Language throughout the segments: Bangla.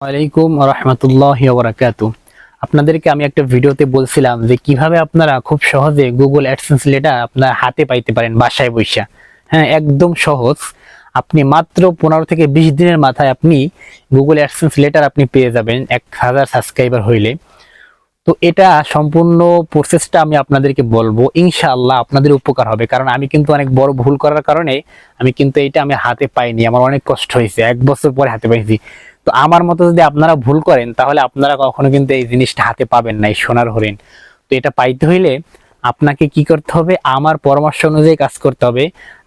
ওয়ালাইকুম রহমতুল্লাহি ওয়া বারাকাতুহু। আপনাদেরকে আমি একটা ভিডিওতে বলছিলাম যে কিভাবে আপনারা খুব সহজে গুগল অ্যাডসেন্স লেটার আপনার হাতে পাইতে পারেন বাসায় বসে। হ্যাঁ, একদম সহজ। আপনি মাত্র 15 থেকে 20 দিনের মাথায় আপনি গুগল অ্যাডসেন্স লেটার আপনি পেয়ে যাবেন 1000 সাবস্ক্রাইবার হইলে। তো এটা সম্পূর্ণ প্রসেসটা আমি আপনাদেরকে বলবো, ইনশাআল্লাহ আপনাদের উপকার হবে। কারণ আমি কিন্তু অনেক বড় ভুল করার কারণে আমি কিন্তু এটা আমি হাতে পাইনি, আমার অনেক কষ্ট হয়েছে, 1 বছর পরে হাতে পাইছি। তো আমার মতো যদি আপনারা ভুল করেন তাহলে আপনারা কখনো কিন্তু এই জিনিসটা হাতে পাবেন না, এই সোনার হরিণ। তো এটা পাইতে হইলে আপনাকে কি করতে হবে, আমার পরামর্শ অনুযায়ী কাজ করতে হবে।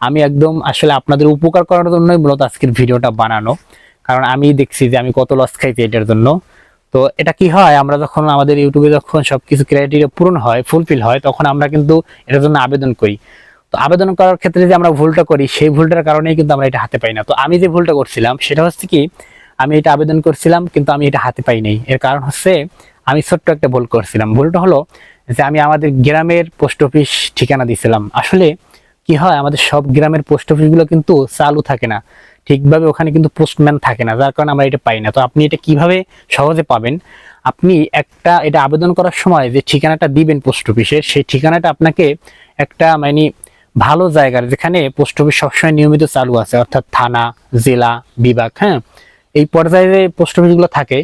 আমি একদম আসলে আপনাদের উপকার করার জন্যই মূলত আজকের ভিডিওটা বানানো, কারণ আমি দেখছি যে আমি কত লস খাইছি এটার জন্য। তো এটা কি হয়, আমরা যখন আমাদের ইউটিউবে যখন সবকিছু ক্রাইটেরিয়া পূরণ হয়, ফুলফিল হয়, তখন আমরা কিন্তু এটার জন্য আবেদন করি। তো আবেদন করার ক্ষেত্রে যে আমরা ভুলটা করি, সেই ভুলটার কারণেই কিন্তু আমরা এটা হাতে পাই না। তো আমি যে ভুলটা করছিলাম সেটা হচ্ছে কি, আমি এটা আবেদন করছিলাম কিন্তু আমি এটা হাতে পাই নাই। এর কারণ হচ্ছে আমি ছোট্ট একটা ভুল করছিলাম। ভুলটা হলো যে আমি আমাদের গ্রামের পোস্ট অফিস ঠিকানা দিয়েছিলাম। আসলে কি হয়, আমাদের সব গ্রামের পোস্ট অফিসগুলো কিন্তু চালু থাকে না ঠিকভাবে, ওখানে কিন্তু পোস্টম্যান থাকে না, যার কারণে আমরা এটা পাই না। তো আপনি এটা কিভাবে সহজে পাবেন, আপনি এটা আবেদন করার সময় যে ঠিকানাটা দিবেন পোস্ট অফিসের, সেই ঠিকানাটা আপনাকে একটা মানে ভালো জায়গার, যেখানে পোস্ট অফিস সবসময় নিয়মিত চালু আছে, অর্থাৎ থানা, জেলা, বিভাগ, হ্যাঁ, এই পর্যায়ে যে পোস্ট অফিসগুলো থাকে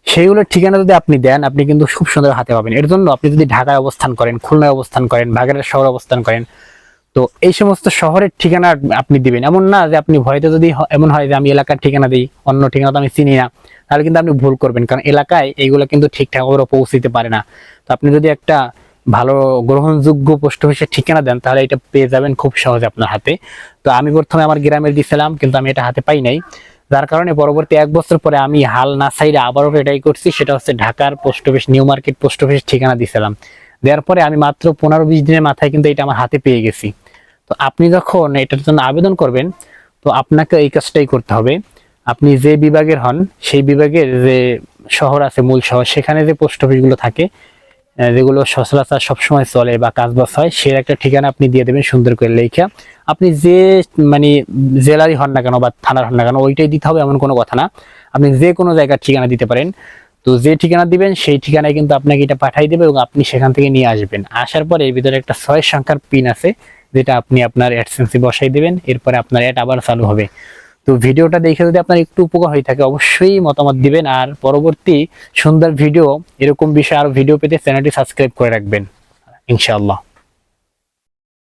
সেইগুলোর ঠিকানা যদি আপনি দেন, আপনি কিন্তু খুব সুন্দর হাতে পাবেন। এর জন্য আপনি যদি ঢাকায় অবস্থান করেন, খুলনায় অবস্থান করেন, বাগেরহাট শহরে অবস্থান করেন, তো এই সমস্ত শহরের ঠিকানা আপনি দিবেন। এমন না যে আপনি ভয়তে যদি এমন হয় যে আমি এলাকার ঠিকানা দিই, অন্য ঠিকানা তো আমি চিনি না, তাহলে কিন্তু আপনি ভুল করবেন, কারণ এলাকায় এইগুলো কিন্তু ঠিকঠাক করে পৌঁছতে পারে না। তো আপনি যদি একটা ভালো গ্রহণযোগ্য পোস্ট অফিসের ঠিকানা দেন, তাহলে এটা পেয়ে যাবেন খুব সহজে আপনার হাতে। তো আমি প্রথমে আমার গ্রামের দিছিলাম কিন্তু আমি এটা হাতে পাই নাই, যার কারণে পরবর্তী 1 বছর পরে আমি হাল না ছাইড়ে আবারও এটাই করছি। সেটা হচ্ছে ঢাকার post office, new market post office ঠিকানা দিছিলাম। দেওয়ার পরে আমি মাত্র 15-20 দিনের মাথায় কিন্তু এটা আমার হাতে পেয়ে গেছি। তো আপনি যখন এটার জন্য আবেদন করবেন, তো আপনাকে এই কাজটাই করতে হবে। আপনি যে বিভাগের হন, সেই বিভাগের যে শহর আছে, মূল শহর, সেখানে যে পোস্ট অফিসগুলো থাকে, যেগুলো সচরাচর সবসময় চলে বা কাজবাজ হয়, সে একটা ঠিকানা আপনি দিয়ে দেবেন সুন্দর করে লেখা। আপনি যে মানে জেলারই হন না কেন বা থানার হন না কেন, ওইটাই দিতে হবে এমন কোনো কথা না, আপনি যে কোনো জায়গার ঠিকানা দিতে পারেন। তো যে ঠিকানা দিবেন সেই ঠিকানায় কিন্তু আপনাকে এটা পাঠিয়ে দেবে এবং আপনি সেখান থেকে নিয়ে আসবেন। আসার পরে এর ভিতরে একটা 6 সংখ্যার পিন আছে, যেটা আপনি আপনার অ্যাডসেন্সে বসাই দিবেন। এরপরে আপনার অ্যাড আবার চালু হবে। তো ভিডিওটা দেখে যদি আপনার একটু উপকার হয়ে থাকে, অবশ্যই মতামত দিবেন। আর পরবর্তী সুন্দর ভিডিও, এরকম বিষয়ে আরো ভিডিও পেতে চ্যানেলটি সাবস্ক্রাইব করে রাখবেন ইনশাআল্লাহ।